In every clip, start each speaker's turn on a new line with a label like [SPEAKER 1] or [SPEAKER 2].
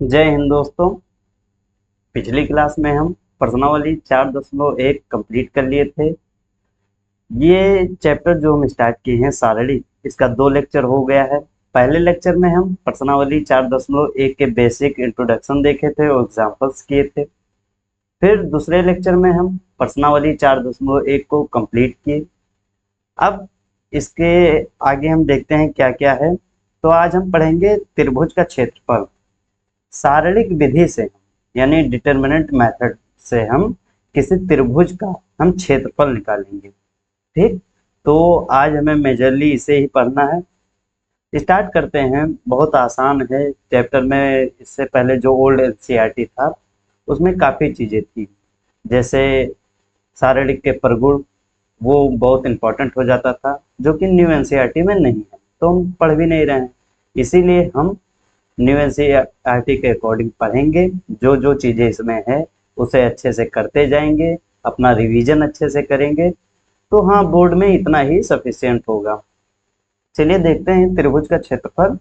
[SPEAKER 1] जय हिंद दोस्तों। पिछली क्लास में हम प्रश्नावली 4.1 कंप्लीट कर लिए थे। ये चैप्टर जो हम स्टार्ट किए हैं सारणी, इसका 2 लेक्चर हो गया है। पहले लेक्चर में हम प्रश्नावली 4.1 के बेसिक इंट्रोडक्शन देखे थे और एग्जाम्पल्स किए थे। फिर दूसरे लेक्चर में हम प्रश्नावली 4.1 को कंप्लीट किए। अब इसके आगे हम देखते हैं क्या क्या है। तो आज हम पढ़ेंगे त्रिभुज का क्षेत्रफल। सारणिक विधि से यानी डिटरमिनेंट मेथड से हम किसी त्रिभुज का हम क्षेत्रफल निकालेंगे। ठीक, तो आज हमें मेजरली इसे ही पढ़ना है। स्टार्ट करते हैं। बहुत आसान है चैप्टर में। इससे पहले जो ओल्ड एनसीईआरटी था उसमें काफ़ी चीज़ें थी, जैसे सारणिक के प्रगुण, वो बहुत इंपॉर्टेंट हो जाता था, जो कि न्यू एनसीईआरटी में नहीं है, तो हम पढ़ भी नहीं रहे हैं। इसीलिए हम न्यू एनसीईआरटी के अकॉर्डिंग पढ़ेंगे। जो जो चीज़ें इसमें है उसे अच्छे से करते जाएंगे, अपना रिवीजन अच्छे से करेंगे, तो हाँ, बोर्ड में इतना ही सफिशियंट होगा। चलिए देखते हैं त्रिभुज का क्षेत्रफल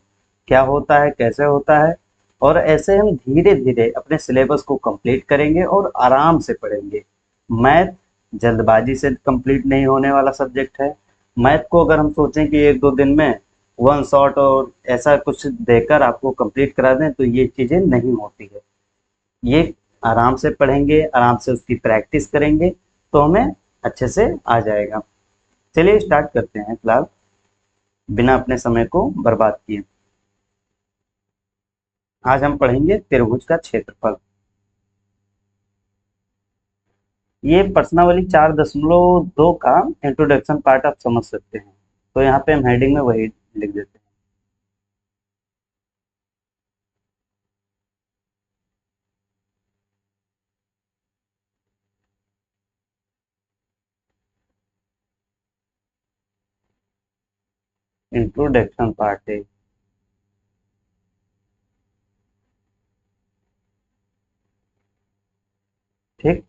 [SPEAKER 1] क्या होता है, कैसे होता है। और ऐसे हम धीरे धीरे अपने सिलेबस को कंप्लीट करेंगे और आराम से पढ़ेंगे। मैथ जल्दबाजी से कंप्लीट नहीं होने वाला सब्जेक्ट है। मैथ को अगर हम सोचें कि 1-2 दिन में वन शॉट और ऐसा कुछ देकर आपको कंप्लीट करा दें, तो ये चीज़ें नहीं होती है। ये आराम से पढ़ेंगे, आराम से उसकी प्रैक्टिस करेंगे, तो हमें अच्छे से आ जाएगा। चलिए स्टार्ट करते हैं फिलहाल, बिना अपने समय को बर्बाद किए। आज हम पढ़ेंगे त्रिभुज का क्षेत्रफल। ये प्रश्नावली 4.2 का इंट्रोडक्शन पार्ट आप समझ सकते हैं, तो यहाँ पे हम हेडिंग में वही लिख देते हैं। इंट्रोडक्शन पार्ट है। ठीक,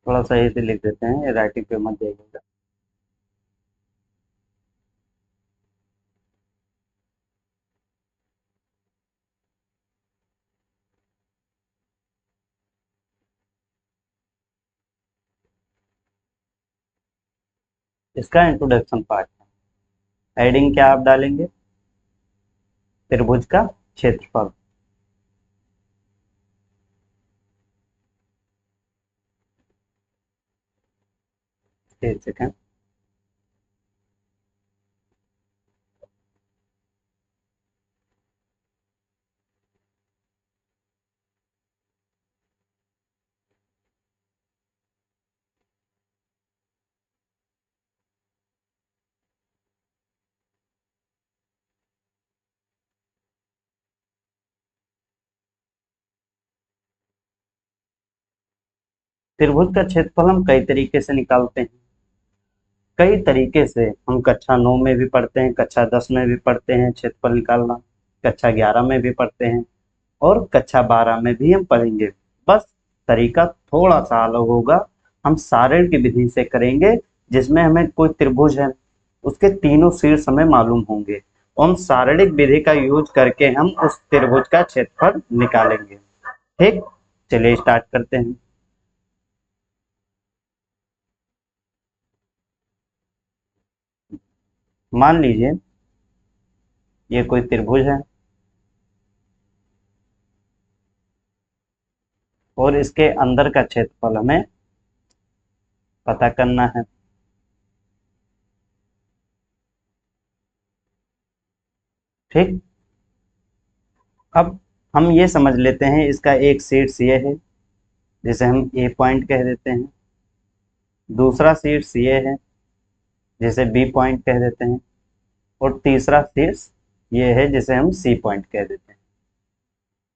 [SPEAKER 1] थोड़ा सा ऐसे लिख देते हैं, राइटिंग पे मत जाइएगा। इसका इंट्रोडक्शन पार्ट है। हेडिंग क्या आप डालेंगे? त्रिभुज का क्षेत्रफल। एक सेकेंड। त्रिभुज का क्षेत्रफल हम कई तरीके से निकालते हैं। कई तरीके से हम कक्षा 9 में भी पढ़ते हैं, कक्षा 10 में भी पढ़ते हैं क्षेत्रफल निकालना, कक्षा 11 में भी पढ़ते हैं और कक्षा 12 में भी हम पढ़ेंगे। बस तरीका थोड़ा सा अलग होगा। हम सारण की विधि से करेंगे, जिसमें हमें कोई त्रिभुज है, उसके तीनों शीर्ष हमें मालूम होंगे, और हम सारणिक विधि का यूज करके हम उस त्रिभुज का क्षेत्रफल निकालेंगे। ठीक, चलिए स्टार्ट करते हैं। मान लीजिए ये कोई त्रिभुज है और इसके अंदर का क्षेत्रफल हमें पता करना है। ठीक, अब हम ये समझ लेते हैं, इसका एक शीर्ष ये है जिसे हम ए पॉइंट कह देते हैं, दूसरा शीर्ष ये है जिसे बी पॉइंट कह देते हैं, और तीसरा शीर्ष ये है जिसे हम सी पॉइंट कह देते हैं।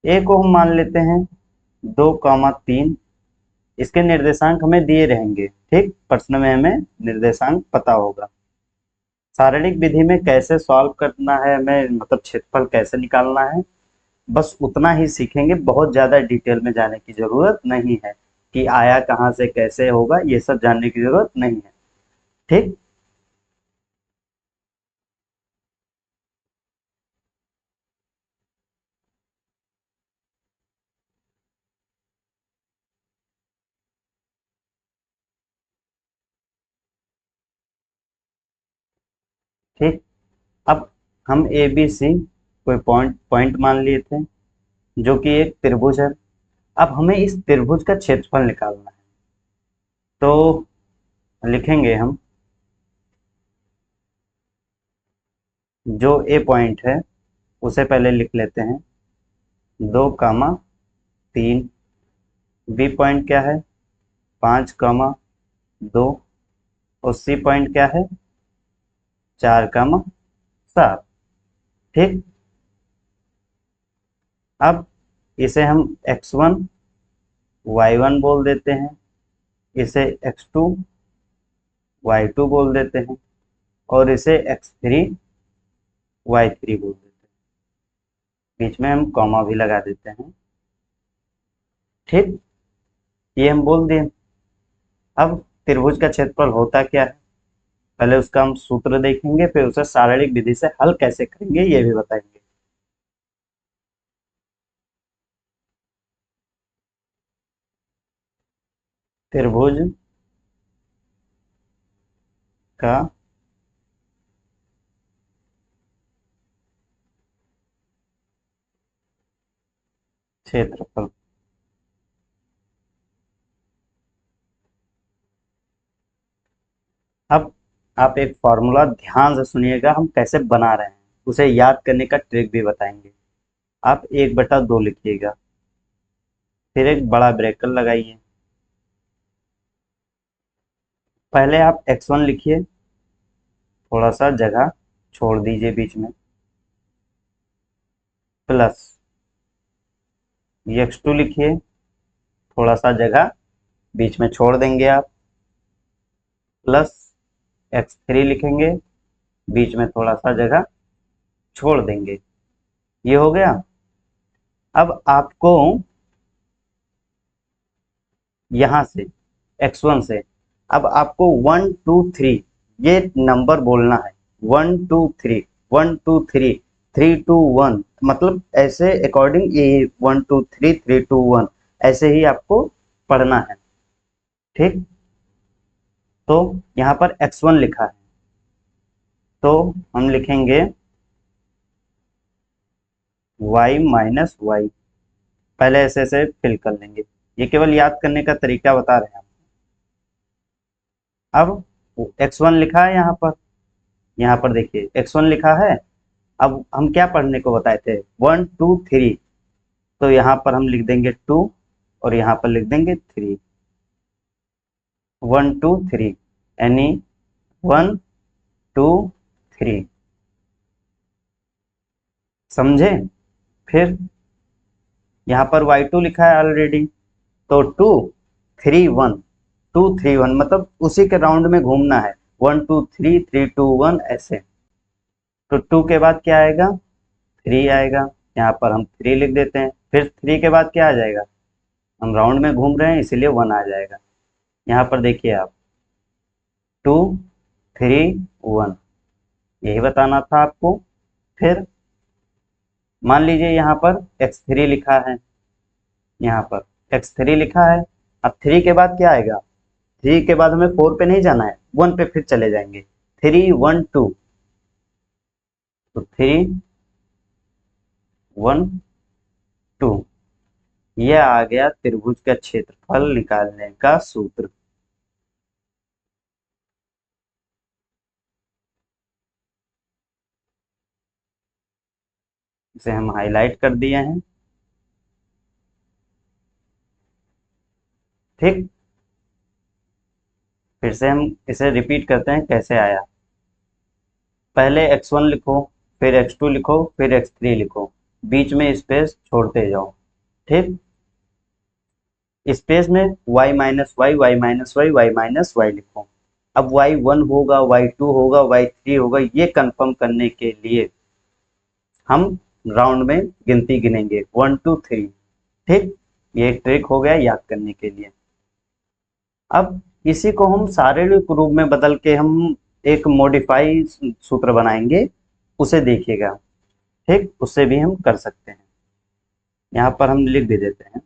[SPEAKER 1] ए को हम मान लेते हैं 2, 3। इसके निर्देशांक हमें दिए रहेंगे। ठीक, प्रश्न में हमें निर्देशांक पता होगा। शारीरिक विधि में कैसे सॉल्व करना है, हमें मतलब क्षेत्रफल कैसे निकालना है, बस उतना ही सीखेंगे। बहुत ज़्यादा डिटेल में जाने की ज़रूरत नहीं है कि आया कहाँ से, कैसे होगा, ये सब जानने की ज़रूरत नहीं है। ठीक। ठीक। अब हम ए बी सी कोई पॉइंट पॉइंट मान लिए थे जो कि एक त्रिभुज है। अब हमें इस त्रिभुज का क्षेत्रफल निकालना है। तो लिखेंगे हम जो ए पॉइंट है उसे पहले लिख लेते हैं 2, 3। बी पॉइंट क्या है 5, 2। और सी पॉइंट क्या है 4, 7। ठीक। अब इसे हम x1 y1 बोल देते हैं, इसे x2 y2 बोल देते हैं और इसे x3 y3 बोल देते हैं। बीच में हम कॉमा भी लगा देते हैं। ठीक। ये हम बोल दिए। अब त्रिभुज का क्षेत्रफल होता क्या है, पहले उसका हम सूत्र देखेंगे, फिर उसे शारीरिक विधि से हल कैसे करेंगे ये भी बताएंगे। त्रिभुज का क्षेत्रफल। अब आप एक फॉर्मूला ध्यान से सुनिएगा, हम कैसे बना रहे हैं उसे याद करने का ट्रिक भी बताएंगे। आप 1/2 लिखिएगा, फिर एक बड़ा ब्रैकेट लगाइए। पहले आप x1 लिखिए, थोड़ा सा जगह छोड़ दीजिए बीच में, प्लस x2 लिखिए, थोड़ा सा जगह बीच में छोड़ देंगे आप, प्लस x3 लिखेंगे, बीच में थोड़ा सा जगह छोड़ देंगे। ये हो गया। अब आपको यहां से x1 से अब आपको 1, 2, 3 ये नंबर बोलना है। 1, 2, 3, 1, 2, 3, 3, 2, 1, मतलब ऐसे अकॉर्डिंग ये 1, 2, 3, 3, 2, 1 ऐसे ही आपको पढ़ना है। ठीक। तो यहाँ पर x1 लिखा है, तो हम लिखेंगे y - y। पहले ऐसे ऐसे फिल कर लेंगे, ये केवल याद करने का तरीका बता रहे हैं हम। अब x1 लिखा है यहाँ पर देखिए x1 लिखा है। अब हम क्या पढ़ने को बताए थे 1, 2, 3, तो यहाँ पर हम लिख देंगे 2 और यहाँ पर लिख देंगे 3। 1, 2, 3 यानी 1, 2, 3। समझे। फिर यहाँ पर y2 लिखा है ऑलरेडी, तो 2, 3, 1, 2, 3, 1 मतलब उसी के राउंड में घूमना है। 1, 2, 3, 3, 2, 1 ऐसे। तो 2 के बाद क्या आएगा 3 आएगा, यहाँ पर हम 3 लिख देते हैं। फिर 3 के बाद क्या आ जाएगा, हम राउंड में घूम रहे हैं इसीलिए 1 आ जाएगा। यहाँ पर देखिए आप 2, 3, 1 यही बताना था आपको। फिर मान लीजिए यहाँ पर x3 लिखा है, यहाँ पर x3 लिखा है। अब 3 के बाद क्या आएगा, 3 के बाद हमें 4 पे नहीं जाना है, 1 पे फिर चले जाएंगे। 3, 1, 2, तो 3, 1, 2 यह आ गया त्रिभुज का क्षेत्रफल निकालने का सूत्र। इसे हम हाईलाइट कर दिए हैं। ठीक। फिर से हम इसे रिपीट करते हैं कैसे आया। पहले x1 लिखो, फिर x2 लिखो, फिर x3 लिखो, बीच में स्पेस छोड़ते जाओ। ठीक। स्पेस में y - y लिखो। अब y1 होगा, y2 होगा, y3 होगा, ये कंफर्म करने के लिए हम राउंड में गिनती गिनेंगे 1, 2, 3। ठीक। ये ट्रिक हो गया याद करने के लिए। अब इसी को हम शारीरिक रूप में बदल के हम एक मॉडिफाई सूत्र बनाएंगे, उसे देखिएगा। ठीक, उससे भी हम कर सकते हैं। यहाँ पर हम लिख भी देते हैं,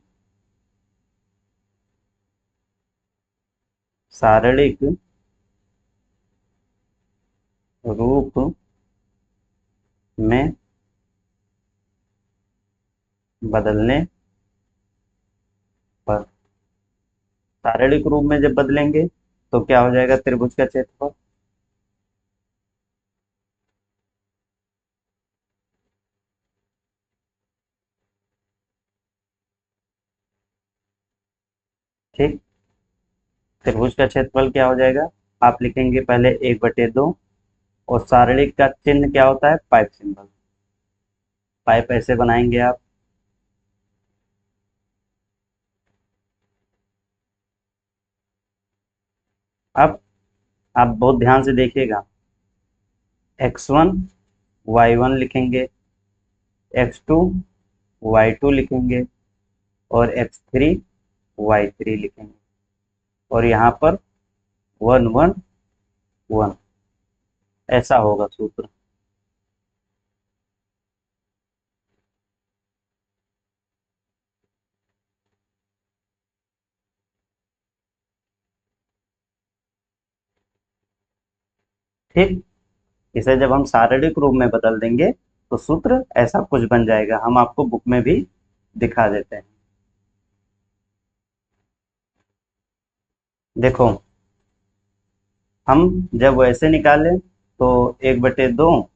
[SPEAKER 1] शारीरिक रूप में बदलने पर, शारीरिक रूप में जब बदलेंगे तो क्या हो जाएगा, त्रिभुज का क्षेत्रफल। ठीक, त्रिभुज का क्षेत्रफल क्या हो जाएगा, आप लिखेंगे पहले 1/2, और शारीरिक का चिन्ह क्या होता है, पाइप सिंबल। पाइप ऐसे बनाएंगे आप। अब आप बहुत ध्यान से देखिएगा, x1 y1 लिखेंगे, x2 y2 लिखेंगे, और x3 y3 लिखेंगे, और यहाँ पर 1 1 1, ऐसा होगा सूत्र। ठीक, इसे जब हम शारीरिक रूप में बदल देंगे तो सूत्र ऐसा कुछ बन जाएगा। हम आपको बुक में भी दिखा देते हैं। देखो, हम जब वैसे निकालें तो 1/2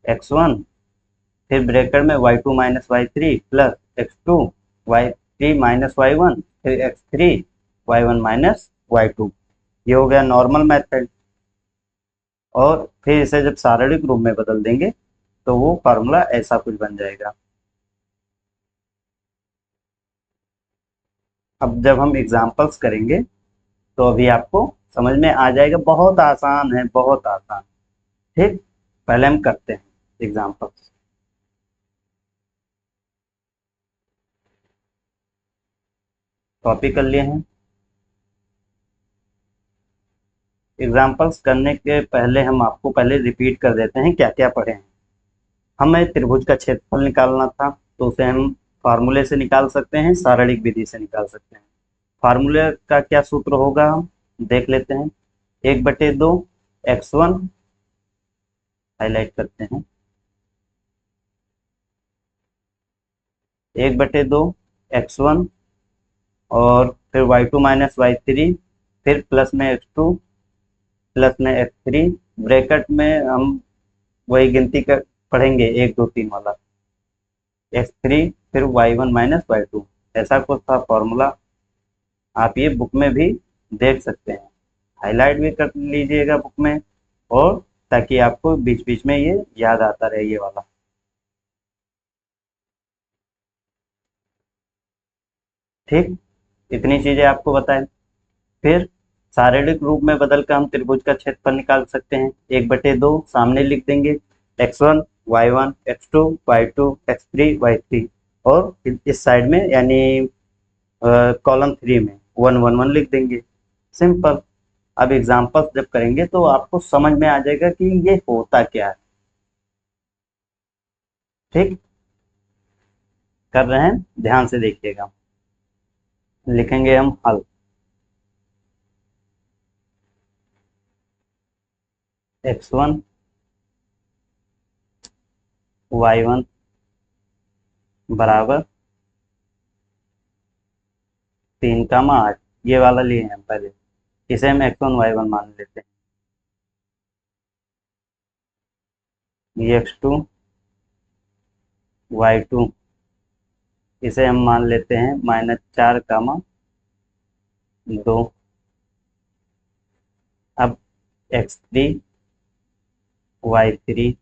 [SPEAKER 1] x1, फिर ब्रैकेट में y2 minus y3 plus x2 y3 minus y1, फिर x3 y1 माइनस y2, ये हो गया नॉर्मल मेथड। और फिर इसे जब शारीरिक रूप में बदल देंगे तो वो फार्मूला ऐसा कुछ बन जाएगा। अब जब हम एग्जांपल्स करेंगे तो अभी आपको समझ में आ जाएगा, बहुत आसान है, बहुत आसान। ठीक, पहले हम करते हैं एग्जांपल्स। कॉपी कर लिए हैं। एग्जांपल्स करने के पहले हम आपको पहले रिपीट कर देते हैं क्या क्या पढ़े हैं। हमें त्रिभुज का क्षेत्रफल निकालना था, तो उसे हम फार्मूले से निकाल सकते हैं, शारीरिक विधि से निकाल सकते हैं। फार्मूले का क्या सूत्र होगा हम देख लेते हैं। 1/2 x1, हाईलाइट करते हैं, 1/2 x1, और फिर y2 माइनस y3, फिर प्लस में x2 प्लस में x3, ब्रैकेट में हम वही गिनती कर पढ़ेंगे 1 2 3 वाला, x3 फिर y1 माइनस y2, ऐसा कुछ था फॉर्मूला। आप ये बुक में भी देख सकते हैं, हाईलाइट भी कर लीजिएगा बुक में, और ताकि आपको बीच बीच में ये याद आता रहे ये वाला। ठीक, इतनी चीजें आपको बताएं। फिर शारीरिक रूप में बदल कर हम त्रिभुज का क्षेत्रफल निकाल सकते हैं। 1/2 सामने लिख देंगे, x1 y1 x2 y2 x3 y3, और इस साइड में यानी कॉलम 3 में 1 1 1 लिख देंगे। सिंपल। अब एग्जांपल्स जब करेंगे तो आपको समझ में आ जाएगा कि ये होता क्या है। ठीक, कर रहे हैं, ध्यान से देखिएगा। लिखेंगे हम हल। x1 y1 बराबर 3, 8, ये वाला लिए हैं पहले, इसे हम x1 y1 मान लेते हैं। ये x2 y2, इसे हम मान लेते हैं -4, 2। अब x3 y3,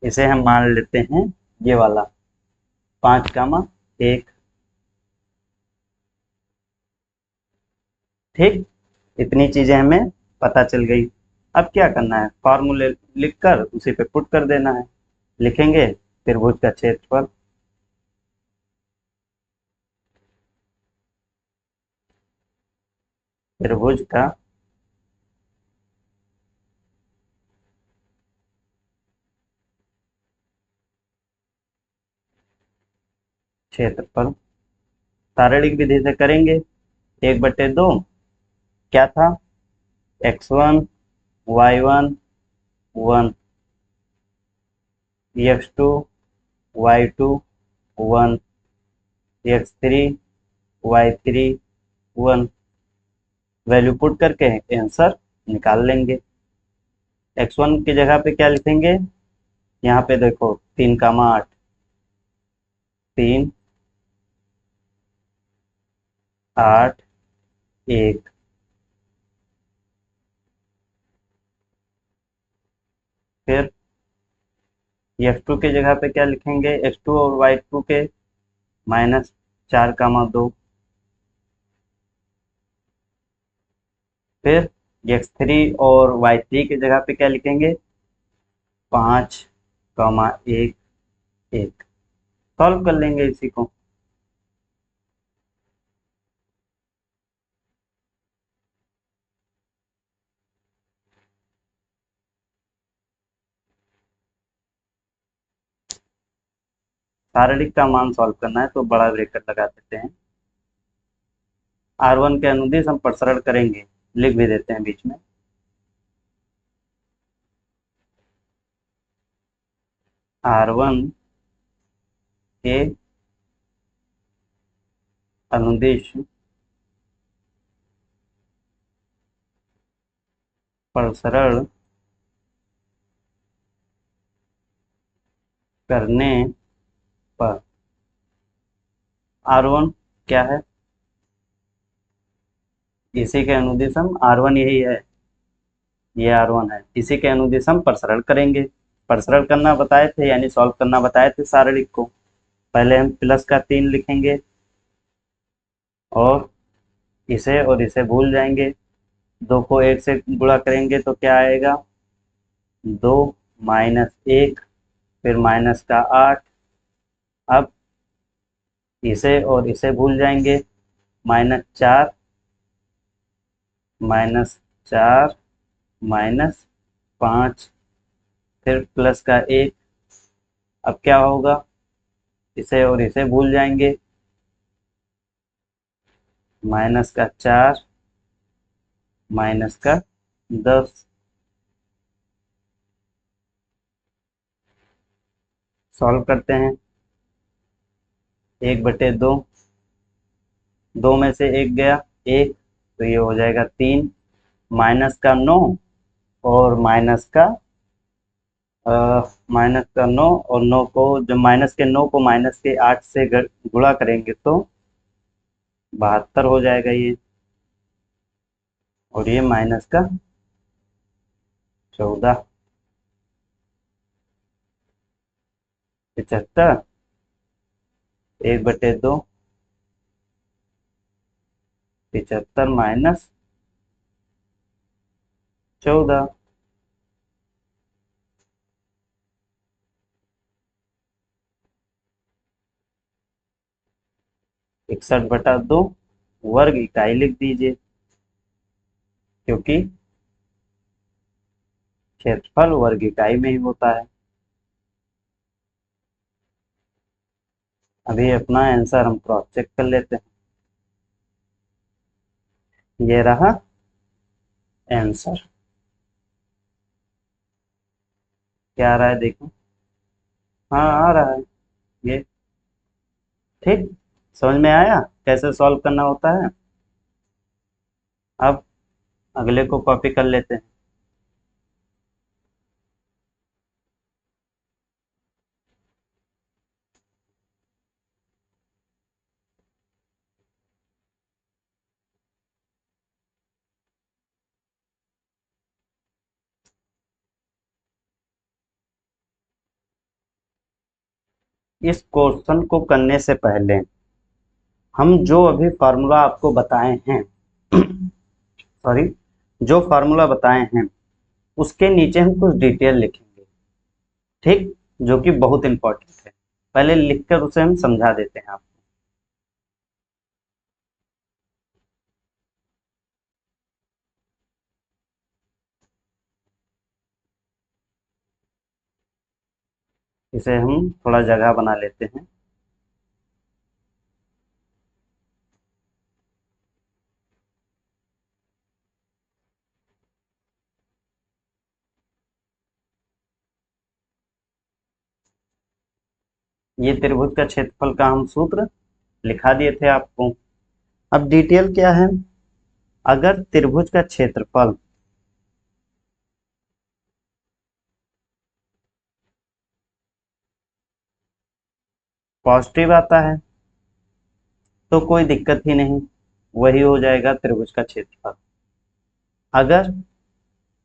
[SPEAKER 1] इसे हम मान लेते हैं ये वाला 5, 1। ठीक, इतनी चीजें हमें पता चल गई। अब क्या करना है, फॉर्मूले लिखकर उसी पे पुट कर देना है। लिखेंगे त्रिभुज का क्षेत्रफल, त्रिभुज का क्षेत्रफल शारीरिक विधि से करेंगे। 1/2 क्या था, x1 y1 1, x2 y2 1, x3 y3 1। Value put करके आंसर निकाल लेंगे। x1 की जगह पे क्या लिखेंगे, यहाँ पे देखो 3, 8, 3, 8, 1। फिर x2 की जगह पे क्या लिखेंगे, x2 और y2 के -4, 2। फिर x3 और y3 की जगह पे क्या लिखेंगे, 5, 1, 1। सॉल्व कर लेंगे इसी को। शारीरिक का मान सॉल्व करना है तो बड़ा ब्रैकेट लगा देते हैं। R1 के अनुदिश हम प्रसारण करेंगे, लिख भी देते हैं बीच में। R1 के अनुदिश प्रसारण करने पर R1 क्या है, इसी के अनुदिश हम R1 यही है, ये R1 है, इसी के अनुदिश हम प्रसारण करेंगे। प्रसारण करना बताए थे यानी सॉल्व करना बताए थे शारीरिक को। पहले हम प्लस का 3 लिखेंगे और इसे भूल जाएंगे। 2 को 1 से गुणा करेंगे तो क्या आएगा, 2 -1, फिर -8। अब इसे भूल जाएंगे, -4, -4, -5, फिर प्लस का 1। अब क्या होगा, इसे भूल जाएंगे, -4, -10। सॉल्व करते हैं। 1/2, 2 में से 1 गया 1, तो ये हो जाएगा 3, -9 और -9 और 9 को जब -9 को -8 से गुणा करेंगे तो 72 हो जाएगा ये, और ये -14, 75। 1/2, 75 -14। 61/2 वर्ग इकाई लिख दीजिए, क्योंकि क्षेत्रफल वर्ग इकाई में ही होता है। अभी अपना आंसर हम क्रॉस चेक कर लेते हैं। ये रहा आंसर, क्या आ रहा है देखो। हाँ आ रहा है ये, ठीक। समझ में आया कैसे सॉल्व करना होता है। अब अगले को कॉपी कर लेते हैं। इस क्वेश्चन को करने से पहले हम जो अभी फार्मूला आपको बताए हैं सॉरी, जो फार्मूला बताए हैं उसके नीचे हम कुछ डिटेल लिखेंगे, ठीक, जो कि बहुत इंपॉर्टेंट है। पहले लिखकर उसे हम समझा देते हैं आपको। इसे हम थोड़ा जगह बना लेते हैं। ये त्रिभुज का क्षेत्रफल का हम सूत्र लिखा दिए थे आपको। अब डिटेल क्या है, अगर त्रिभुज का क्षेत्रफल पॉजिटिव आता है तो कोई दिक्कत ही नहीं, वही हो जाएगा त्रिभुज का क्षेत्रफल। अगर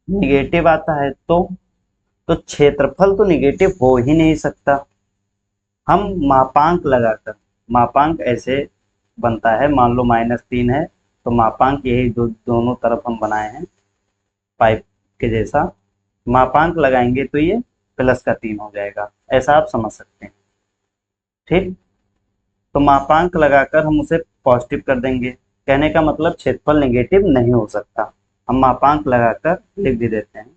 [SPEAKER 1] निगेटिव आता है तो क्षेत्रफल तो निगेटिव हो ही नहीं सकता। हम मापांक लगाकर, मापांक ऐसे बनता है, मान लो -3 है तो मापांक यही दोनों तरफ हम बनाए हैं पाइप के जैसा, मापांक लगाएंगे तो ये +3 हो जाएगा, ऐसा आप समझ सकते हैं। ठीक, तो मापांक लगाकर हम उसे पॉजिटिव कर देंगे, कहने का मतलब क्षेत्रफल नेगेटिव नहीं हो सकता। हम मापांक लगाकर लिख भी देते हैं।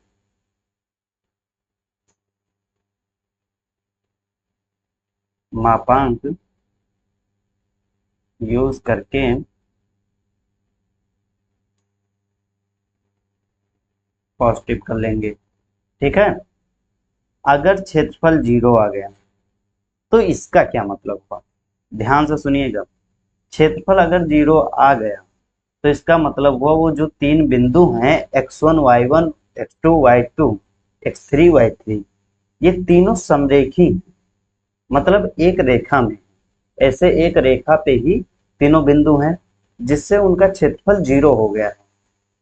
[SPEAKER 1] मापांक यूज करके पॉजिटिव कर लेंगे। ठीक है, अगर क्षेत्रफल 0 आ गया तो इसका क्या मतलब हुआ, ध्यान से सुनिएगा। क्षेत्रफल अगर 0 आ गया तो इसका मतलब हुआ वो जो 3 बिंदु हैं x1 y1 x2 y2 x3 y3, ये तीनों समरेखी, मतलब एक रेखा में, ऐसे एक रेखा पे ही तीनों बिंदु हैं जिससे उनका क्षेत्रफल 0 हो गया है,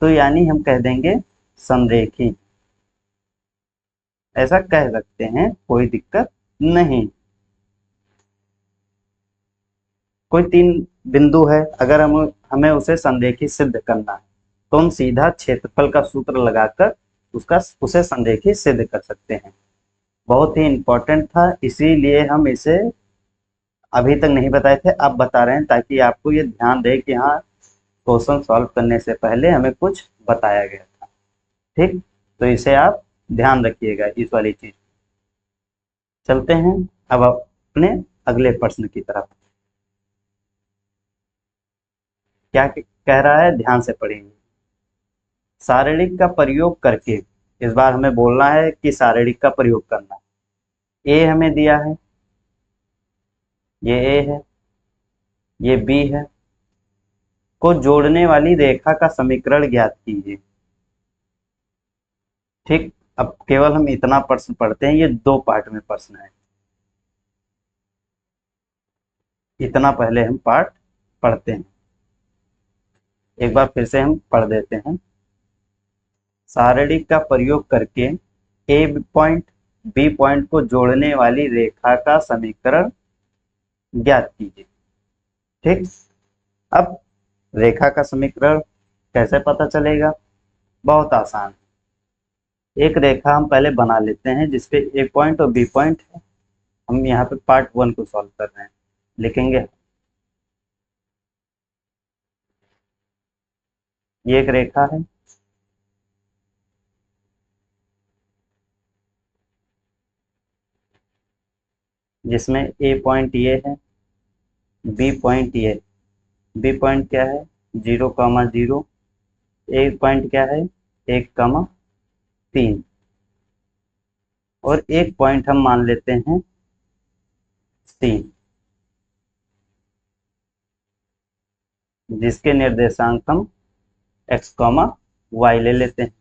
[SPEAKER 1] तो यानी हम कह देंगे समरेखी, ऐसा कह सकते हैं, कोई दिक्कत नहीं। कोई 3 बिंदु है, अगर हम हमें उसे संरेखी सिद्ध करना है तो हम सीधा क्षेत्रफल का सूत्र लगाकर उसका उसे संरेखी सिद्ध कर सकते हैं। बहुत ही इंपॉर्टेंट था, इसीलिए हम इसे अभी तक नहीं बताए थे, अब बता रहे हैं ताकि आपको ये ध्यान रहे कि हाँ, क्वेश्चन सॉल्व करने से पहले हमें कुछ बताया गया था। ठीक, तो इसे आप ध्यान रखिएगा इस वाली चीज। चलते हैं अब अपने अगले प्रश्न की तरफ। क्या कह रहा है, ध्यान से पढ़ेंगे। शारीरिक का प्रयोग करके, इस बार हमें बोलना है कि शारीरिक का प्रयोग करना है। ए हमें दिया है, ये ए है, ये बी है, को जोड़ने वाली रेखा का समीकरण ज्ञात कीजिए। ठीक, अब केवल हम इतना प्रश्न पढ़ते हैं, ये 2 पार्ट में प्रश्न है, इतना पहले हम पार्ट पढ़ते हैं। एक बार फिर से हम पढ़ देते हैं। शारीरिक का प्रयोग करके ए पॉइंट बी पॉइंट को जोड़ने वाली रेखा का समीकरण ज्ञात कीजिए। ठीक, अब रेखा का समीकरण कैसे पता चलेगा, बहुत आसान। एक रेखा हम पहले बना लेते हैं जिसपे ए पॉइंट और बी पॉइंट है। हम यहाँ पे पार्ट 1 को सॉल्व कर रहे हैं, लिखेंगे ये एक रेखा है, जिसमें ए पॉइंट ये है, बी पॉइंट ये, बी पॉइंट क्या है 0,0, ए पॉइंट क्या है 1,3, और एक पॉइंट हम मान लेते हैं सी, जिसके निर्देशांक हम x, y ले लेते हैं।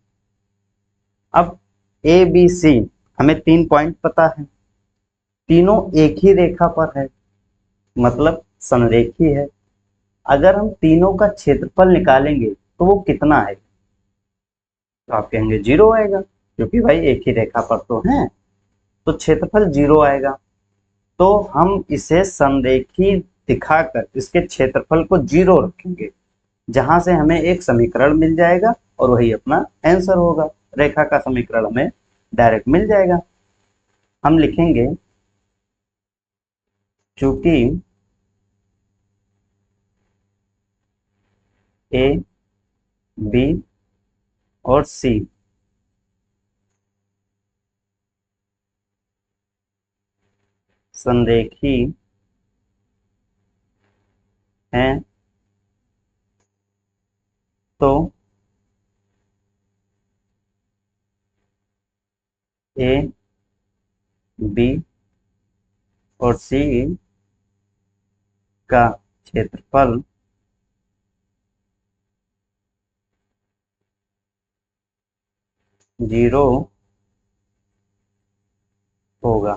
[SPEAKER 1] अब ए बी सी हमें 3 पॉइंट पता है, तीनों एक ही रेखा पर है, मतलब समरेखी है। अगर हम तीनों का क्षेत्रफल निकालेंगे तो वो कितना है, तो आप कहेंगे 0 आएगा, क्योंकि भाई एक ही रेखा पर तो है, तो क्षेत्रफल 0 आएगा। तो हम इसे समरेखी दिखाकर इसके क्षेत्रफल को 0 रखेंगे, जहां से हमें एक समीकरण मिल जाएगा और वही अपना आंसर होगा। रेखा का समीकरण हमें डायरेक्ट मिल जाएगा। हम लिखेंगे चूंकि ए बी और सी संरेखी हैं तो ए, बी और सी का क्षेत्रफल जीरो होगा।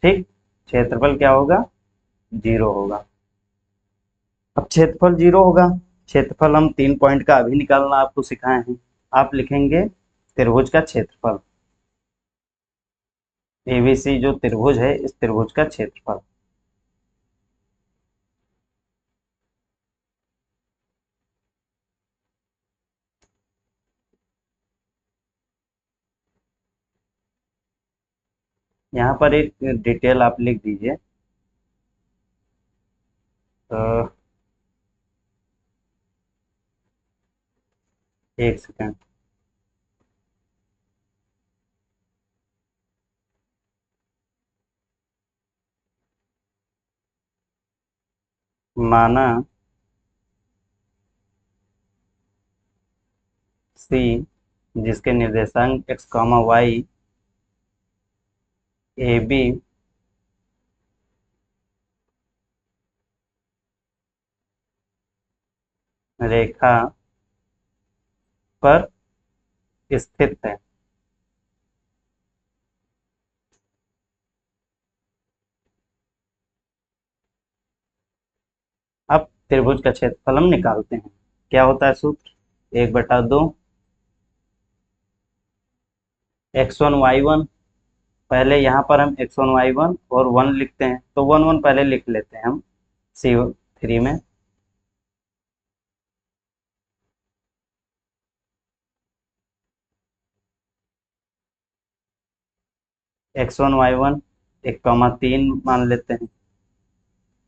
[SPEAKER 1] ठीक, क्षेत्रफल क्या होगा? जीरो होगा। अब क्षेत्रफल जीरो होगा, क्षेत्रफल हम 3 पॉइंट का अभी निकालना आपको सिखाए हैं। आप लिखेंगे त्रिभुज का क्षेत्रफल, एबीसी जो त्रिभुज है इस त्रिभुज का क्षेत्रफल। यहाँ पर एक डिटेल आप लिख दीजिए। अ, एक सेकंड। माना सी जिसके निर्देशांक x, y, ए बी रेखा पर स्थित है। अब त्रिभुज का क्षेत्रफल हम निकालते हैं। क्या होता है सूत्र? 1/2 x1 y1। पहले यहाँ पर हम x1 y1 और 1 लिखते हैं, तो 1 1 पहले लिख लेते हैं हम C3 में। x1 y1 1, 3 मान लेते हैं,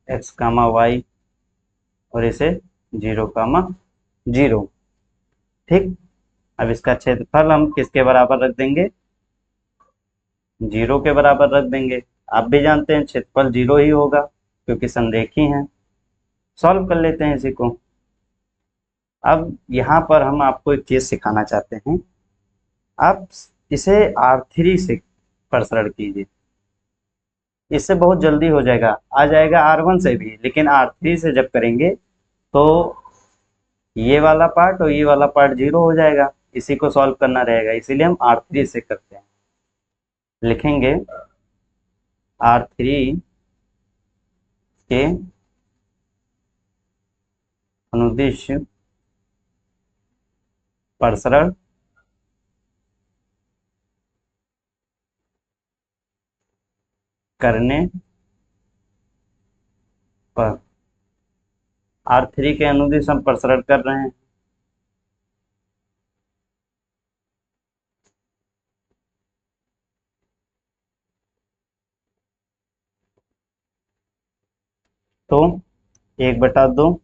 [SPEAKER 1] x, y और इसे 0, 0। ठीक, अब इसका क्षेत्रफल हम किसके बराबर रख देंगे? जीरो के बराबर रख देंगे। आप भी जानते हैं क्षेत्रफल जीरो ही होगा क्योंकि संरेखी हैं। सॉल्व कर लेते हैं इसी को। अब यहाँ पर हम आपको एक चीज सिखाना चाहते हैं। आप इसे R3 से प्रसारण कीजिए, इससे बहुत जल्दी हो जाएगा। आ जाएगा R1 से भी, लेकिन R3 से जब करेंगे तो ये वाला पार्ट और ये वाला पार्ट जीरो हो जाएगा। इसी को सॉल्व करना रहेगा, इसीलिए हम R3 से करते हैं। लिखेंगे R3 के अनुदिश प्रसरण करने पर, R3 के अनुदिश हम प्रसरण कर रहे हैं। तो 1/2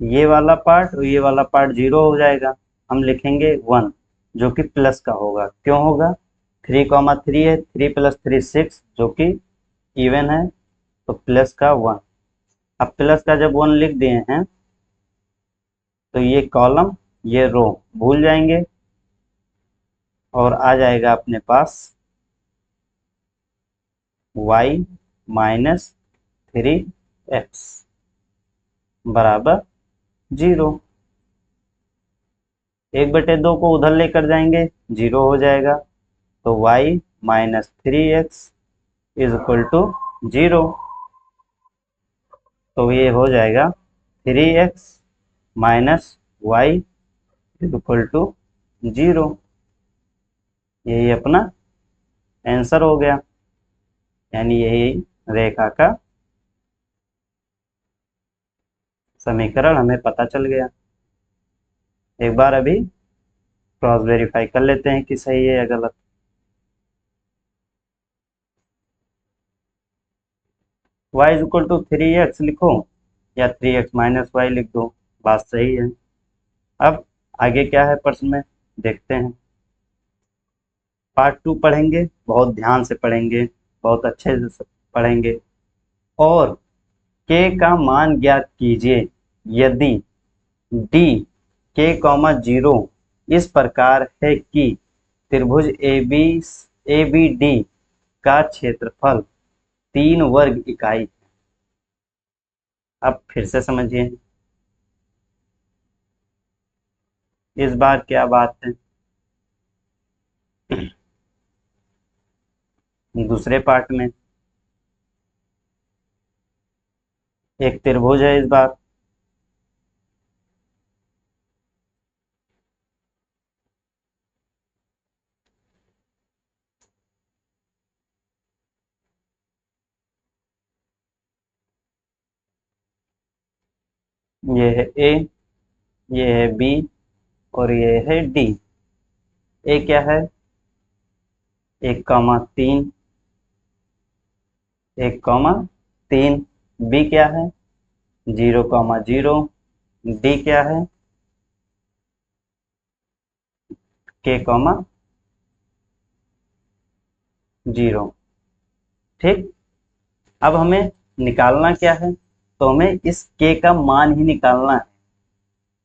[SPEAKER 1] ये वाला पार्ट और ये वाला पार्ट जीरो हो जाएगा। हम लिखेंगे 1 जो कि प्लस का होगा। क्यों होगा? 3, 3 है, 3 + 3 6 जो कि इवन है, तो प्लस का 1। अब प्लस का जब 1 लिख दिए हैं तो ये कॉलम ये रो भूल जाएंगे और आ जाएगा अपने पास y-3x बराबर 0। 1/2 को उधर लेकर जाएंगे, 0 हो जाएगा, तो y-3x इज इक्वल टू 0। तो ये हो जाएगा 3x minus y is equal to 0। यही अपना आंसर हो गया, यानी यही रेखा का समीकरण हमें पता चल गया। एक बार अभी क्रॉस वेरीफाई कर लेते हैं कि सही है या गलत। y is equal to 3x लिखो या 3x माइनस वाई लिख दो, बात सही है। अब आगे क्या है प्रश्न में देखते हैं। पार्ट 2 पढ़ेंगे, बहुत ध्यान से पढ़ेंगे बहुत अच्छे से पढ़ेंगे। और के का मान ज्ञात कीजिए यदि डी k, 0 इस प्रकार है कि त्रिभुज ए बी डी का क्षेत्रफल 3 वर्ग इकाई। अब फिर से समझिए, इस बार क्या बात है। दूसरे पार्ट में एक त्रिभुज है इस बार, ये है ए, ये है बी और ये है डी। ए क्या है, 1, 3, 1, 3। बी क्या है, 0, 0। डी क्या है, k, 0। ठीक। अब हमें निकालना क्या है, तो हमें इस के का मान ही निकालना है।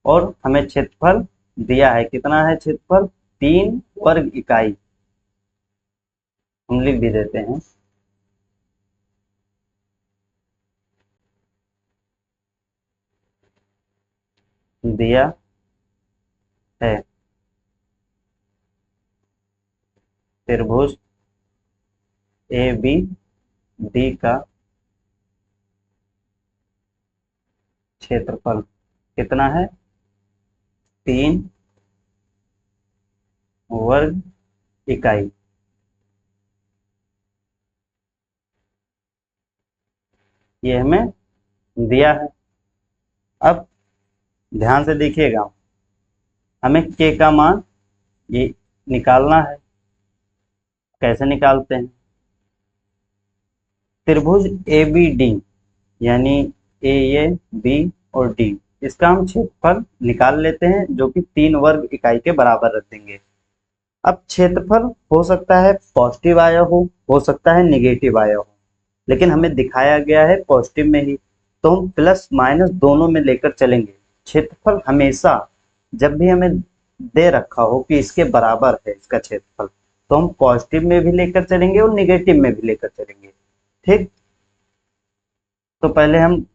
[SPEAKER 1] और हमें क्षेत्रफल दिया है, कितना है क्षेत्रफल, 3 वर्ग इकाई। हम लिख भी देते हैं, दिया है त्रिभुज ए बी डी का क्षेत्रफल कितना है, 3 वर्ग इकाई। ये हमें दिया है। अब ध्यान से देखिएगा, हमें के का मान ये निकालना है। कैसे निकालते हैं, त्रिभुज ए बी डी यानी ये बी और डी, इसका हम क्षेत्रफल निकाल लेते हैं, जो कि 3 वर्ग इकाई के बराबर रख देंगे। अब क्षेत्रफल हो सकता है पॉजिटिव आया हो सकता है निगेटिव आया हो, लेकिन हमें दिखाया गया है पॉजिटिव में ही, तो हम प्लस माइनस दोनों में लेकर चलेंगे। क्षेत्रफल हमेशा जब भी हमें दे रखा हो कि इसके बराबर है इसका क्षेत्रफल, तो हम पॉजिटिव में भी लेकर चलेंगे और निगेटिव में भी लेकर चलेंगे। ठीक। तो पहले हम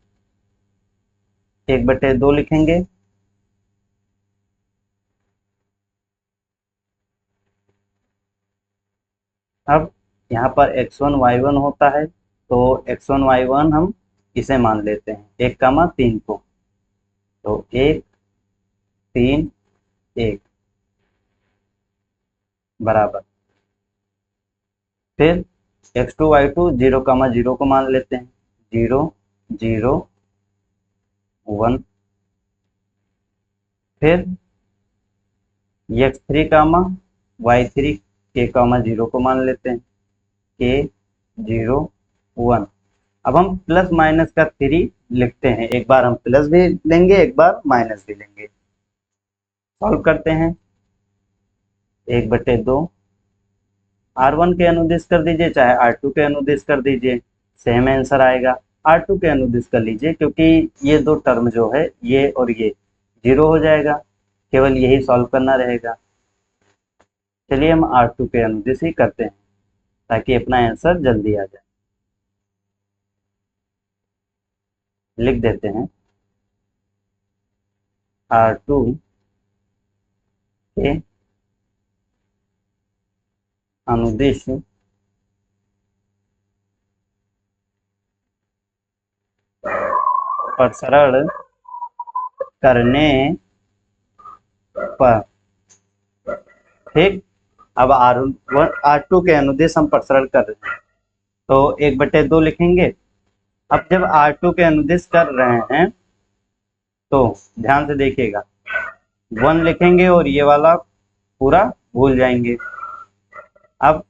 [SPEAKER 1] 1/2 लिखेंगे। अब यहाँ पर x1 y1 होता है, तो x1 y1 हम इसे मान लेते हैं 1, 3 को। तो 1, 3, 1 बराबर। फिर x2 y2 0, 0 को मान लेते हैं 0, 0, 1। फिर x3 y3 k, 0 को मान लेते हैं k, 0, 1। अब हम प्लस माइनस का 3 लिखते हैं, एक बार हम प्लस भी लेंगे एक बार माइनस भी लेंगे। सॉल्व करते हैं, 1/2 R1 के अनुदिश कर दीजिए चाहे R2 के अनुदिश कर दीजिए, सेम आंसर आएगा। R2 के अनुदिश कर लीजिए, क्योंकि ये दो टर्म जो है ये और ये 0 हो जाएगा, केवल यही सॉल्व करना रहेगा। चलिए हम R2 के अनुदिश ही करते हैं ताकि अपना आंसर जल्दी आ जाए। लिख देते हैं R2 के अनुदिश प्रसरण करने पर। ठीक। अब R2 के अनुदिश हम प्रसरण कर रहे हैं, तो 1/2 लिखेंगे। अब जब R2 के अनुदिश कर रहे हैं तो ध्यान से देखिएगा, 1 लिखेंगे और ये वाला पूरा भूल जाएंगे। अब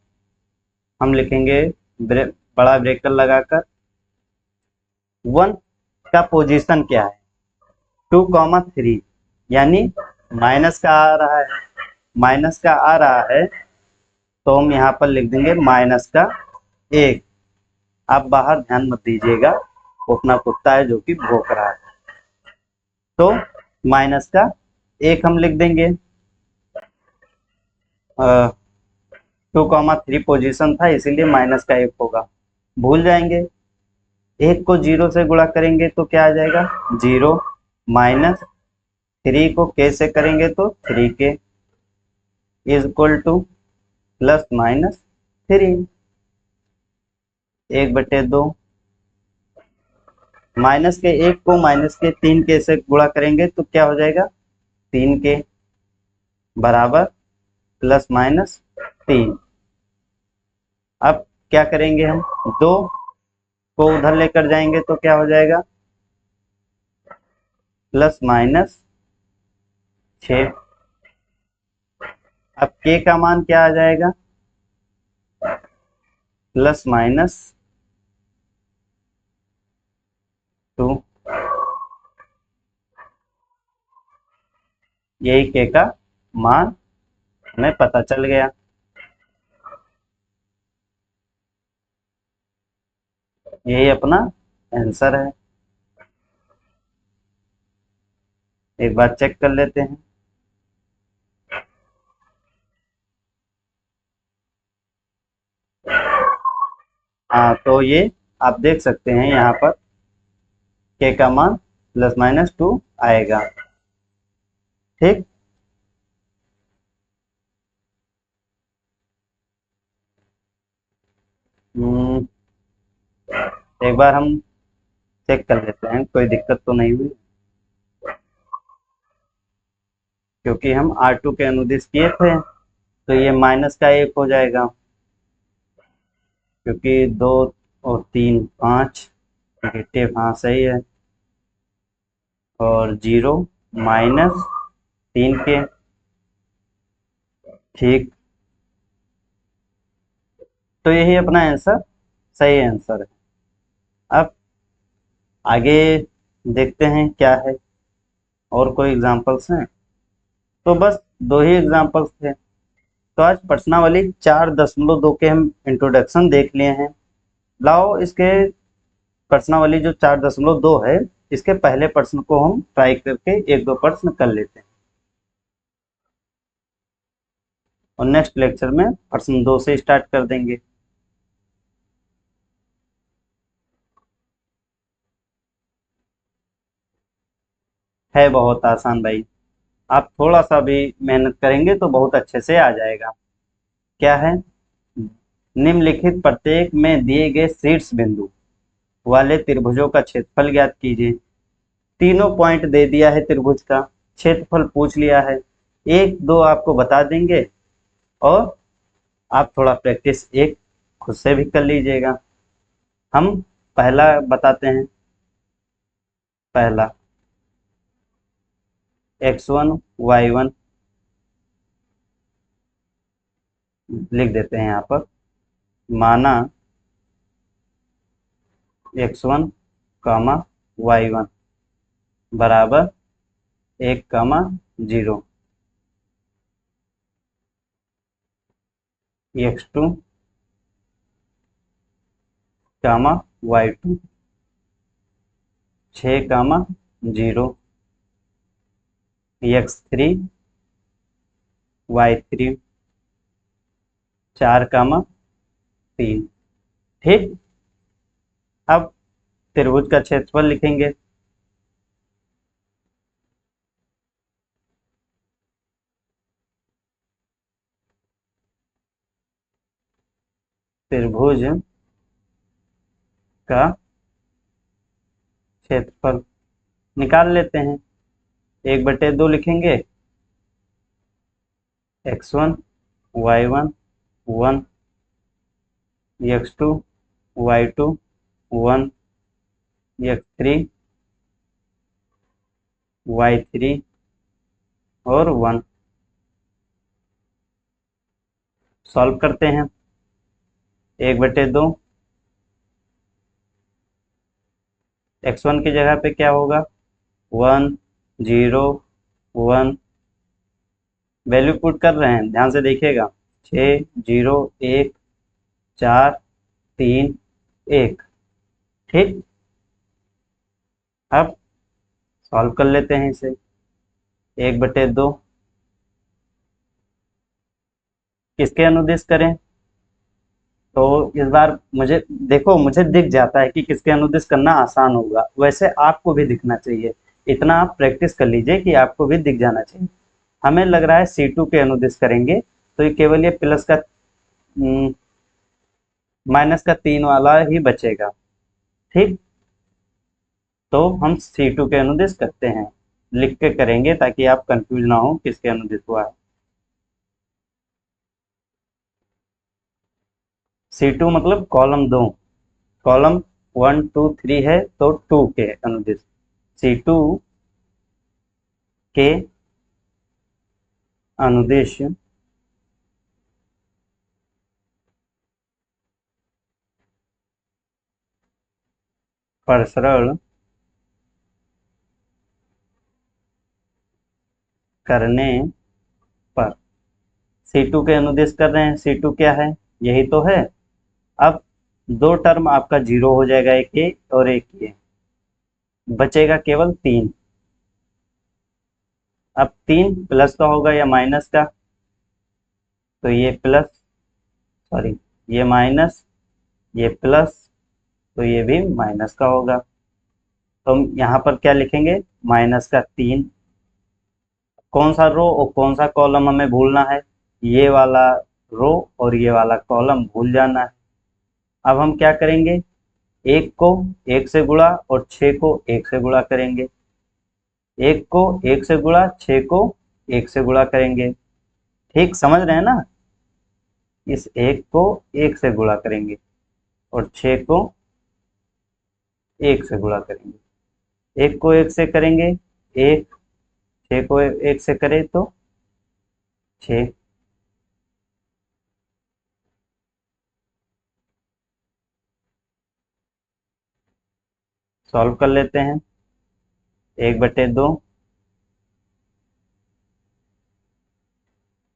[SPEAKER 1] हम लिखेंगे बड़ा ब्रेकर लगाकर, 1 का पोजीशन क्या है, 2, 3, यानी माइनस का आ रहा है, माइनस का आ रहा है, तो हम यहाँ पर लिख देंगे -1। 1। आप बाहर ध्यान मत दीजिएगा, वो अपना कुत्ता है जो कि भौंक रहा है। तो माइनस का 1 हम लिख देंगे। 2,3 पोजीशन था इसीलिए माइनस का 1 होगा। भूल जाएंगे, 1 को 0 से गुणा करेंगे तो क्या आ जाएगा 0, माइनस 3 को k से करेंगे तो 3k is equal two plus minus 3। 1/2 minus के 1 को माइनस के 3k से गुणा करेंगे तो क्या हो जाएगा 3k बराबर प्लस माइनस 3। अब क्या करेंगे हम, 2 को उधर लेकर जाएंगे तो क्या हो जाएगा प्लस माइनस 6। अब k का मान क्या आ जाएगा प्लस माइनस 2। यही k का मान हमें पता चल गया। यही अपना आंसर है। एक बार चेक कर लेते हैं। हाँ, तो ये आप देख सकते हैं यहाँ पर k का मान प्लस माइनस 2 आएगा। ठीक, एक बार हम चेक कर लेते हैं कोई दिक्कत तो नहीं हुई, क्योंकि हम R2 के अनुदिश किए थे तो ये माइनस का 1 हो जाएगा, क्योंकि 2 और 3 5 नेगेटिव, हाँ सही है, और 0 माइनस 3k। ठीक, तो यही अपना आंसर, सही आंसर है। अब आगे देखते हैं क्या है, और कोई एग्जांपल्स हैं? तो बस 2 ही एग्जांपल्स थे। तो आज प्रश्नावली 4.2 के हम इंट्रोडक्शन देख लिए हैं। लाओ इसके प्रश्नावली जो 4.2 है, इसके पहले प्रश्न को हम ट्राई करके 1-2 प्रश्न कर लेते हैं, और नेक्स्ट लेक्चर में प्रश्न 2 से स्टार्ट कर देंगे। है बहुत आसान भाई, आप थोड़ा सा भी मेहनत करेंगे तो बहुत अच्छे से आ जाएगा। क्या है, निम्नलिखित प्रत्येक में दिए गए शीर्ष बिंदु वाले त्रिभुजों का क्षेत्रफल ज्ञात कीजिए। तीनों पॉइंट दे दिया है त्रिभुज का, क्षेत्रफल पूछ लिया है, 1-2 आपको बता देंगे, और आप थोड़ा प्रैक्टिस एक खुद से भी कर लीजिएगा। हम पहला बताते हैं। पहला x1 y1 लिख देते हैं यहाँ पर, माना x1 कामा y1 बराबर 1,0, x2 कामा y2 6,0, x3 y3 4,3। ठीक, अब त्रिभुज का क्षेत्रफल लिखेंगे। त्रिभुज का क्षेत्रफल निकाल लेते हैं। 1/2 लिखेंगे, x1 y1 1, x2 y2 1, x3 y3 और 1। सॉल्व करते हैं। 1/2 x1 की जगह पे क्या होगा 1 0 1, वैल्यू पुट कर रहे हैं, ध्यान से देखिएगा, 6 0 1 4 3 1। ठीक, अब सॉल्व कर लेते हैं इसे। 1/2 किसके अनुदिश करें? तो इस बार मुझे देखो, मुझे दिख जाता है कि किसके अनुदिश करना आसान होगा, वैसे आपको भी दिखना चाहिए। इतना आप प्रैक्टिस कर लीजिए कि आपको भी दिख जाना चाहिए। हमें लग रहा है C2 के अनुदिश करेंगे, तो ये केवल ये प्लस का माइनस का 3 वाला ही बचेगा। ठीक, तो हम C2 के अनुदिश करते हैं, लिख के करेंगे ताकि आप कंफ्यूज ना हो किसके अनुदिश हुआ है। C2 मतलब कॉलम 2, कॉलम 1 2 3 है तो 2 के अनुदिश। C2 के अनुदिश प्रसरण करने पर, C2 के अनुदिश कर रहे हैं। C2 क्या है? यही तो है। अब दो टर्म आपका जीरो हो जाएगा, एक ये और एक ये, बचेगा केवल 3। अब 3 प्लस का होगा या माइनस का? तो ये प्लस, सॉरी, ये माइनस, ये प्लस, तो ये भी माइनस का होगा। तो हम यहाँ पर क्या लिखेंगे? -3। कौन सा रो और कौन सा कॉलम हमें भूलना है? ये वाला रो और ये वाला कॉलम भूल जाना है। अब हम क्या करेंगे? एक को एक से गुणा और 6 को एक से गुणा करेंगे। एक को एक से गुणा, 6 को एक से गुणा करेंगे। ठीक समझ रहे हैं ना? इस एक को एक से गुणा करेंगे और 6 को एक से गुणा करेंगे। एक को एक से करेंगे 1, 6 को एक से करें तो 6। सॉल्व कर लेते हैं। 1/2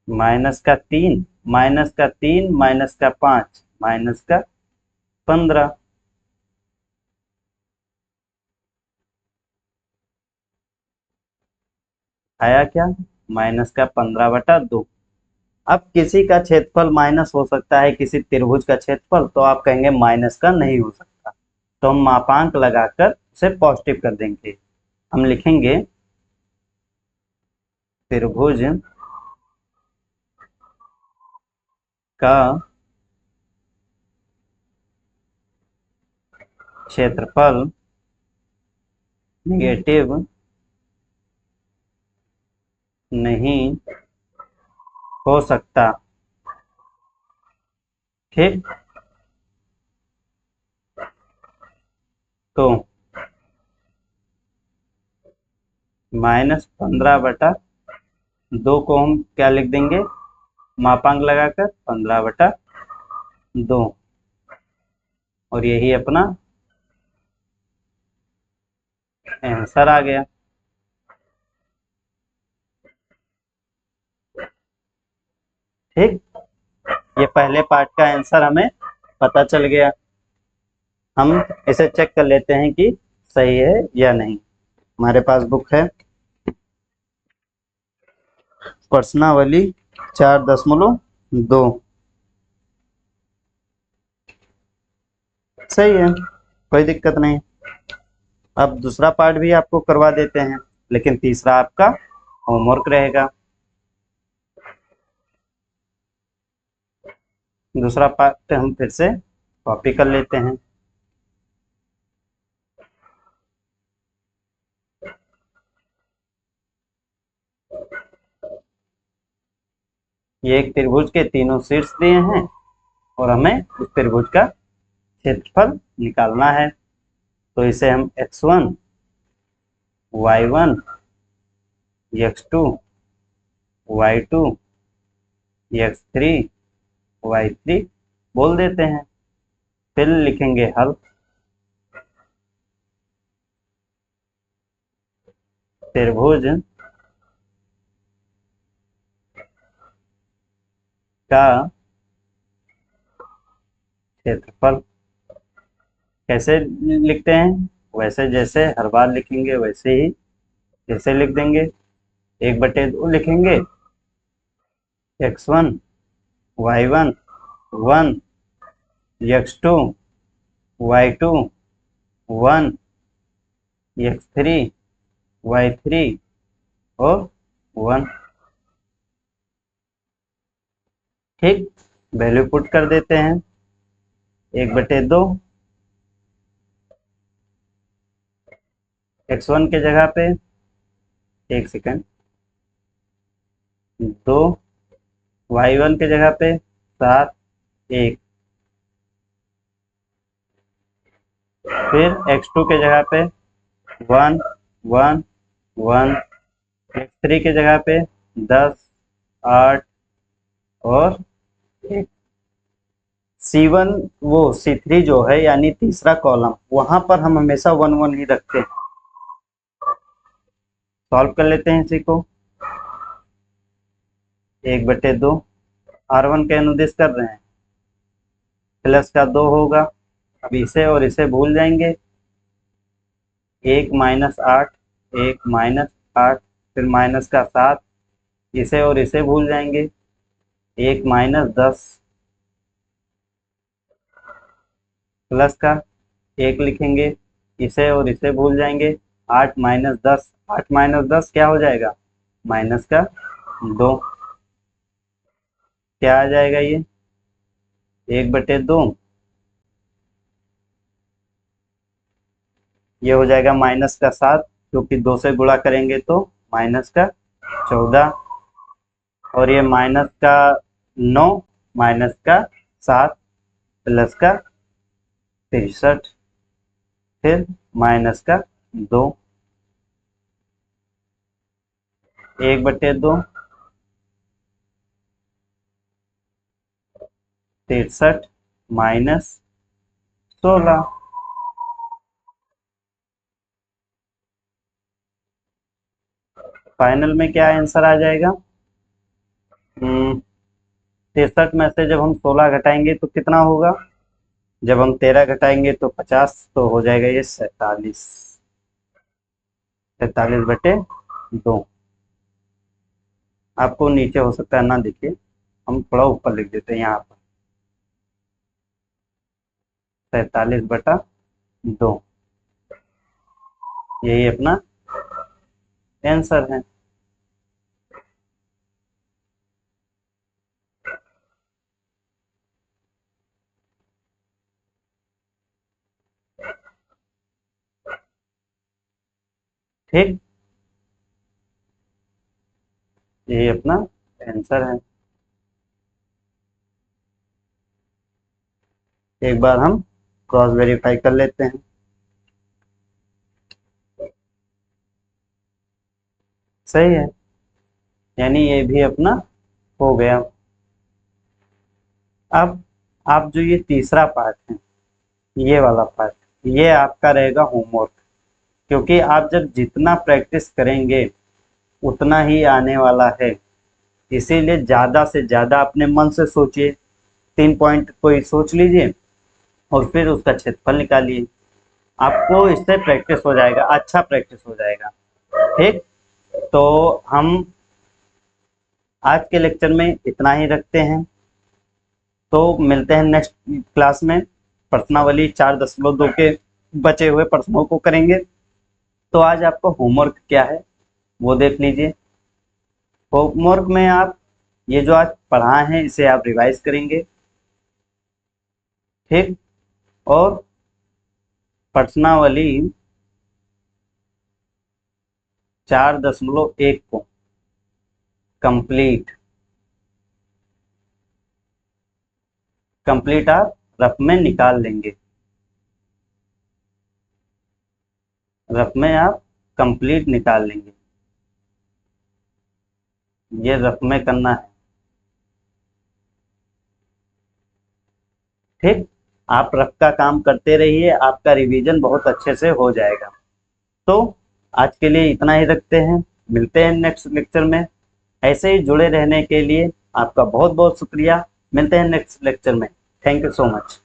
[SPEAKER 1] -3, -3 -5 -15। आया क्या? -15/2। अब किसी का क्षेत्रफल माइनस हो सकता है, किसी त्रिभुज का क्षेत्रफल, तो आप कहेंगे माइनस का नहीं हो सकता, तो हम मापांक लगाकर उसे पॉजिटिव कर देंगे। हम लिखेंगे त्रिभुज का क्षेत्रफल नेगेटिव नहीं हो सकता। ठीक, तो -15/2 को हम क्या लिख देंगे? मापांक लगाकर 15/2, और यही अपना आंसर आ गया। ठीक, ये पहले पार्ट का आंसर हमें पता चल गया। हम इसे चेक कर लेते हैं कि सही है या नहीं। हमारे पास बुक है प्रश्नावली 4.2। सही है, कोई दिक्कत नहीं। अब दूसरा पार्ट भी आपको करवा देते हैं, लेकिन तीसरा आपका होमवर्क रहेगा। दूसरा पार्ट हम फिर से कॉपी कर लेते हैं। ये एक त्रिभुज के तीनों शीर्ष दिए हैं और हमें उस त्रिभुज का क्षेत्रफल निकालना है। तो इसे हम x1 y1 x2 y2 x3 y3 बोल देते हैं। फिर लिखेंगे हल। त्रिभुज का क्षेत्रफल कैसे लिखते हैं? वैसे जैसे हर बार लिखेंगे वैसे ही जैसे लिख देंगे। 1/2 लिखेंगे, x1 y1 1 x2 y2 1 x3 y3 और 1। ठीक, वैल्यू पुट कर देते हैं। 1/2 x1 के जगह पे, एक सेकंड, 2 y1 के जगह पे 7 1, फिर x2 के जगह पे 1 1 1, x3 के जगह पे 10 8 और 1। C1 वो C3 जो है यानी तीसरा कॉलम, वहां पर हम हमेशा 1 1 ही रखते हैं। सॉल्व कर लेते हैं इसी को। 1/2 R1 के अनुदिश कर रहे हैं, प्लस का 2 होगा। अब इसे और इसे भूल जाएंगे। 1 - 8 1 - 8, फिर माइनस का 7, इसे और इसे भूल जाएंगे। 1 - 10 प्लस का 1 लिखेंगे, इसे और इसे भूल जाएंगे। 8 - 10 8 - 10 क्या हो जाएगा? माइनस का 2। क्या आ जाएगा ये? 1/2 ये हो जाएगा माइनस का 7, क्योंकि 2 से गुणा करेंगे तो माइनस का 14, और ये माइनस का 9 माइनस का 7 प्लस का 63, फिर माइनस का 2। 1/2 63 माइनस 16। फाइनल में क्या आंसर आ जाएगा? 63 में से जब हम 16 घटाएंगे तो कितना होगा? जब हम 13 घटाएंगे तो 50, तो हो जाएगा ये 47। 47/2। आपको नीचे हो सकता है ना दिखे, हम थोड़ा ऊपर लिख देते हैं यहाँ पर। 47/2 यही अपना आंसर है। ठीक, यही अपना आंसर है। एक बार हम क्रॉस वेरीफाई कर लेते हैं। सही है, यानी ये भी अपना हो गया। अब आप जो ये तीसरा पार्ट है, ये वाला पार्ट, ये आपका रहेगा होमवर्क, क्योंकि आप जब जितना प्रैक्टिस करेंगे उतना ही आने वाला है। इसीलिए ज़्यादा से ज़्यादा अपने मन से सोचिए। 3 पॉइंट कोई सोच लीजिए और फिर उसका क्षेत्रफल निकालिए। आपको इससे प्रैक्टिस हो जाएगा, अच्छा प्रैक्टिस हो जाएगा। ठीक, तो हम आज के लेक्चर में इतना ही रखते हैं। तो मिलते हैं नेक्स्ट क्लास में। प्रश्नावली 4.2 के बचे हुए प्रश्नों को करेंगे। तो आज आपका होमवर्क क्या है वो देख लीजिए। होमवर्क में आप ये जो आज पढ़ाए हैं इसे आप रिवाइज करेंगे। ठीक, और प्रश्नावली 4.1 को कंप्लीट आप रफ में निकाल लेंगे। रफ में आप कंप्लीट निकाल लेंगे, ये रफ में करना है। ठीक, आप रफ का काम करते रहिए, आपका रिवीजन बहुत अच्छे से हो जाएगा। तो आज के लिए इतना ही रखते हैं, मिलते हैं नेक्स्ट लेक्चर में। ऐसे ही जुड़े रहने के लिए आपका बहुत बहुत शुक्रिया। मिलते हैं नेक्स्ट लेक्चर में। Thank you so much.